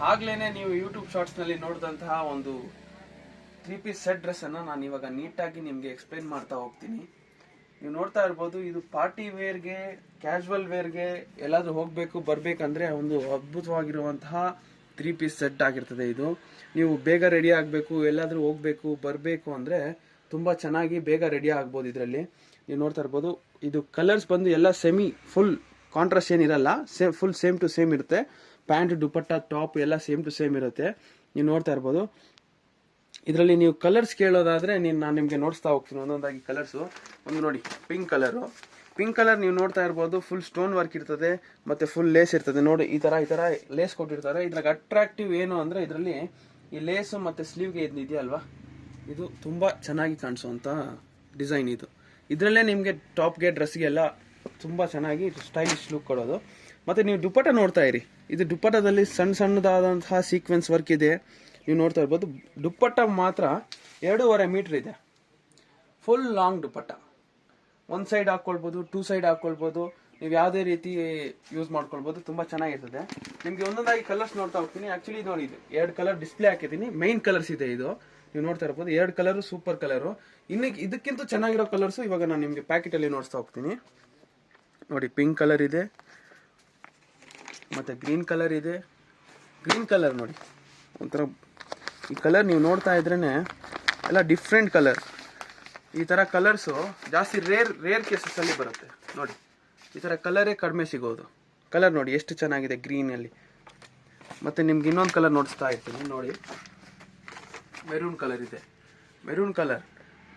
ಆಗ್ಲೇನೆ ನೀವು YouTube shorts ನಲ್ಲಿ ನೋಡಿದಂತಹ ಒಂದು 3-piece ಸೆಟ್ ಡ್ರೆಸ್ ಅನ್ನ ನಾನು ಇವಾಗ ನೀಟಾಗಿ ನಿಮ್ಗೆ ಎಕ್ಸ್ಪ್ಲೈನ್ ಮಾಡ್ತಾ ಹೋಗ್ತೀನಿ. ನೀವು ನೋಡ್ತಾ ಇರ್ಬೋದು, ಇದು ಪಾರ್ಟಿ ವೇರ್ಗೆ, ಕ್ಯಾಶುವಲ್ ವೇರ್ಗೆ ಎಲ್ಲಾದ್ರೂ ಹೋಗ್ಬೇಕು ಬರ್ಬೇಕಂದ್ರೆ ಒಂದು ಅದ್ಭುತವಾಗಿರುವಂತಹ 3-piece ಸೆಟ್ ಆಗಿರ್ತದೆ. ಇದು ನೀವು ಬೇಗ ರೆಡಿ ಆಗಬೇಕು, ಎಲ್ಲಾದ್ರೂ ಹೋಗ್ಬೇಕು ಬರಬೇಕು ಅಂದ್ರೆ ತುಂಬಾ ಚೆನ್ನಾಗಿ ಬೇಗ ರೆಡಿ ಆಗ್ಬೋದು. ಇದರಲ್ಲಿ ನೀವು ನೋಡ್ತಾ ಇರ್ಬೋದು, ಇದು ಕಲರ್ಸ್ ಬಂದು ಎಲ್ಲ ಫುಲ್ ಕಾಂಟ್ರಾಸ್ಟ್ ಏನಿರಲ್ಲ, ಫುಲ್ ಸೇಮ್ ಟು ಸೇಮ್ ಇರುತ್ತೆ. ಪ್ಯಾಂಟ್, ದುಪಟ್ಟ, ಟಾಪ್ ಎಲ್ಲ ಸೇಮ್ ಟು ಸೇಮ್ ಇರುತ್ತೆ. ನೀವು ನೋಡ್ತಾ ಇರ್ಬೋದು. ಇದರಲ್ಲಿ ನೀವು ಕಲರ್ಸ್ ಕೇಳೋದಾದ್ರೆ ನಾನು ನಿಮಗೆ ನೋಡಿಸ್ತಾ ಹೋಗ್ತೀನಿ ಒಂದೊಂದಾಗಿ ಕಲರ್ಸು. ಒಂದು ನೋಡಿ, ಪಿಂಕ್ ಕಲರ್ ನೀವು ನೋಡ್ತಾ ಇರ್ಬೋದು, ಫುಲ್ ಸ್ಟೋನ್ ವರ್ಕ್ ಇರ್ತದೆ ಮತ್ತೆ ಫುಲ್ ಲೇಸ್ ಇರ್ತದೆ. ನೋಡಿ ಈ ತರ ಲೇಸ್ ಕೊಟ್ಟಿರ್ತಾರೆ. ಇದ್ರಾಗ ಅಟ್ರಾಕ್ಟಿವ್ ಏನು ಅಂದ್ರೆ ಇದರಲ್ಲಿ ಈ ಲೇಸು ಮತ್ತೆ ಸ್ಲೀವ್ಗೆ ಇದೆಯಲ್ವಾ, ಇದು ತುಂಬಾ ಚೆನ್ನಾಗಿ ಕಾಣಿಸುವಂತ ಡಿಸೈನ್. ಇದರಲ್ಲೇ ನಿಮಗೆ ಟಾಪ್ಗೆ, ಡ್ರೆಸ್ಗೆ ಎಲ್ಲ ತುಂಬಾ ಚೆನ್ನಾಗಿ ಸ್ಟೈಲಿಶ್ ಲುಕ್ ಕೊಡೋದು. ಮತ್ತೆ ನೀವು ದುಪಟ್ಟ ನೋಡ್ತಾ ಇರಿ, ಇದು ದುಪಟ್ಟದಲ್ಲಿ ಸಣ್ಣದಾದಂತಹ ಸೀಕ್ವೆನ್ಸ್ ವರ್ಕ್ ಇದೆ. ನೀವು ನೋಡ್ತಾ ಇರ್ಬೋದು, ದುಪ್ಪಟ್ಟ ಮಾತ್ರ 2.5 ಮೀಟರ್ ಇದೆ. ಫುಲ್ ಲಾಂಗ್ ದುಪ್ಪಟ್ಟ, ಒಂದು ಸೈಡ್ ಹಾಕೊಳ್ಬೋದು, 2 ಸೈಡ್ ಹಾಕೊಳ್ಬೋದು. ನೀವು ಯಾವುದೇ ರೀತಿ ಯೂಸ್ ಮಾಡ್ಕೊಳ್ಬೋದು, ತುಂಬಾ ಚೆನ್ನಾಗಿರ್ತದೆ. ನಿಮ್ಗೆ ಒಂದೊಂದಾಗಿ ಕಲರ್ಸ್ ನೋಡ್ತಾ ಹೋಗ್ತೀನಿ. ಆಕ್ಚುಲಿ ನೋಡಿ, ಇದು 2 ಕಲರ್ ಡಿಸ್ಪ್ಲೇ ಹಾಕಿದ್ದೀನಿ. ಮೈನ್ ಕಲರ್ಸ್ ಇದೆ ಇದು. ನೀವು ನೋಡ್ತಾ ಇರ್ಬೋದು, 2 ಕಲರ್ ಸೂಪರ್ ಕಲರು. ಇನ್ನು ಇದಕ್ಕಿಂತ ಚೆನ್ನಾಗಿರೋ ಕಲರ್ಸ್ ಇವಾಗ ನಾನು ನಿಮ್ಗೆ ಪ್ಯಾಕೆಟ್ ಅಲ್ಲಿ ನೋಡ್ತಾ ಹೋಗ್ತೀನಿ. ನೋಡಿ, ಪಿಂಕ್ ಕಲರ್ ಇದೆ, ಮತ್ತೆ ಗ್ರೀನ್ ಕಲರ್ ಇದೆ. ಗ್ರೀನ್ ಕಲರ್ ನೋಡಿ, ಒಂಥರ ಈ ಕಲರ್ ನೀವು ನೋಡ್ತಾ ಇದ್ರೇನೆ ಎಲ್ಲ ಡಿಫ್ರೆಂಟ್ ಕಲರ್. ಈ ತರ ಕಲರ್ಸು ಜಾಸ್ತಿ ರೇರ್ ಕೇಸಸ್ ಅಲ್ಲಿ ಬರುತ್ತೆ. ನೋಡಿ, ಈ ತರ ಕಲರೇ ಕಡಿಮೆ ಸಿಗೋದು. ಕಲರ್ ನೋಡಿ ಎಷ್ಟು ಚೆನ್ನಾಗಿದೆ ಗ್ರೀನ್ ಅಲ್ಲಿ. ಮತ್ತೆ ನಿಮ್ಗೆ ಇನ್ನೊಂದು ಕಲರ್ ನೋಡಿಸ್ತಾ ಇರ್ತೀನಿ. ನೋಡಿ, ಮೆರೂನ್ ಕಲರ್ ಇದೆ. ಮೆರೂನ್ ಕಲರ್,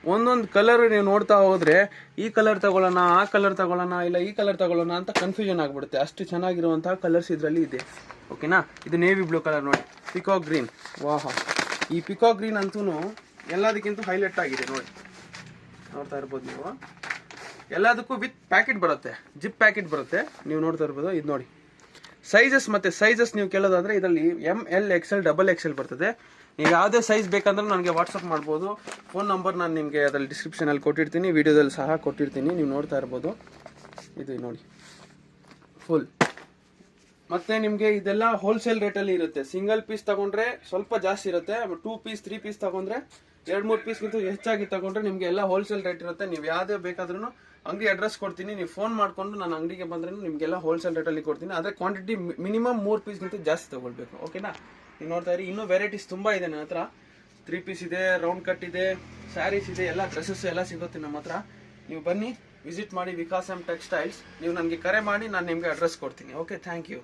ಒಂದೊಂದು ಕಲರ್ ನೀವು ನೋಡ್ತಾ ಹೋದ್ರೆ ಈ ಕಲರ್ ತಗೊಳ್ಳೋಣ, ಆ ಕಲರ್ ತಗೊಳ್ಳೋಣ, ಇಲ್ಲ ಈ ಕಲರ್ ತಗೊಳ್ಳೋಣ ಅಂತ ಕನ್ಫ್ಯೂಷನ್ ಆಗ್ಬಿಡುತ್ತೆ. ಅಷ್ಟು ಚೆನ್ನಾಗಿರುವಂತಹ ಕಲರ್ಸ್ ಇದರಲ್ಲಿ ಇದೆ. ಓಕೆನಾ. ಇದು ನೇವಿ ಬ್ಲೂ ಕಲರ್ ನೋಡಿ, ಪಿಕಾಕ್ ಗ್ರೀನ್. ವಾಹ, ಈ ಪಿಕಾಕ್ ಗ್ರೀನ್ ಅಂತೂ ಎಲ್ಲದಕ್ಕಿಂತ ಹೈಲೈಟ್ ಆಗಿದೆ. ನೋಡಿ, ನೋಡ್ತಾ ಇರ್ಬೋದು ನೀವು. ಎಲ್ಲದಕ್ಕೂ ವಿತ್ ಪ್ಯಾಕೆಟ್ ಬರುತ್ತೆ, ಜಿಪ್ ಪ್ಯಾಕೆಟ್ ಬರುತ್ತೆ. ನೀವು ನೋಡ್ತಾ ಇರ್ಬೋದು. ಇದು ನೋಡಿ, ಸೈಜಸ್ ನೀವು ಕೇಳೋದಾದ್ರೆ ಇದರಲ್ಲಿ ML XL XXL ಬರ್ತದೆ. ನೀವು ಯಾವುದೇ ಸೈಜ್ ಬೇಕಂದ್ರೆ ನನಗೆ ವಾಟ್ಸಪ್ ಮಾಡ್ಬೋದು. ಫೋನ್ ನಂಬರ್ ನಾನು ನಿಮಗೆ ಅದರಲ್ಲಿ ಡಿಸ್ಕ್ರಿಪ್ಷನ್ ಅಲ್ಲಿ ಕೊಟ್ಟಿರ್ತೀನಿ, ವಿಡಿಯೋದಲ್ಲಿ ಸಹ ಕೊಟ್ಟಿರ್ತೀನಿ. ನೀವು ನೋಡ್ತಾ ಇರ್ಬೋದು. ಇದು ನೋಡಿ ಫುಲ್. ಮತ್ತೆ ನಿಮಗೆ ಇದೆಲ್ಲ ಹೋಲ್ಸೇಲ್ ರೇಟಲ್ಲಿ ಇರುತ್ತೆ. ಸಿಂಗಲ್ ಪೀಸ್ ತಗೊಂಡ್ರೆ ಸ್ವಲ್ಪ ಜಾಸ್ತಿ ಇರುತ್ತೆ. 2 ಪೀಸ್ 3 ಪೀಸ್ ತಗೊಂಡ್ರೆ 2-3 ಪೀಸ್ಗಿಂತ ಹೆಚ್ಚಾಗಿ ತಗೊಂಡ್ರೆ ನಿಮಗೆ ಎಲ್ಲ ಹೋಲ್ಸೇಲ್ ರೇಟ್ ಇರುತ್ತೆ. ನೀವು ಯಾವುದೇ ಬೇಕಾದ್ರೂ ಅಂಗಡಿ ಅಡ್ರೆಸ್ ಕೊಡ್ತೀನಿ, ನೀವು ಫೋನ್ ಮಾಡ್ಕೊಂಡು ನನ್ನ ಅಂಗಡಿಗೆ ಬಂದ್ರೆ ನಿಮಗೆಲ್ಲ ಹೋಲ್ಸೇಲ್ ರೇಟಲ್ಲಿ ಕೊಡ್ತೀನಿ. ಆದರೆ ಕ್ವಾಂಟಿಟಿ ಮಿನಿಮಮ್ 3 ಪೀಸ್ಗಿಂತ ಜಾಸ್ತಿ ತಗೊಳ್ಬೇಕು. ಓಕೆನಾ. ನೀವು ನೋಡ್ತಾ ಇರಿ, ಇನ್ನೂ ವೆರೈಟೀಸ್ ತುಂಬಾ ಇದೆ ನನ್ನ ಹತ್ರ. 3 ಪೀಸ್ ಇದೆ, ರೌಂಡ್ ಕಟ್ ಇದೆ, ಸ್ಯಾರೀಸ್ ಇದೆ, ಎಲ್ಲ ಡ್ರೆಸ್ಸಸ್ ಎಲ್ಲ ಸಿಗುತ್ತೆ ನಮ್ಮ ಹತ್ರ. ನೀವು ಬನ್ನಿ, ವಿಸಿಟ್ ಮಾಡಿ ವಿಕಾಸ್ ಎಂ ಟೆಕ್ಸ್ಟೈಲ್ಸ್. ನೀವು ನನಗೆ ಕರೆ ಮಾಡಿ, ನಾನು ನಿಮಗೆ ಅಡ್ರೆಸ್ ಕೊಡ್ತೀನಿ. Okay, thank you.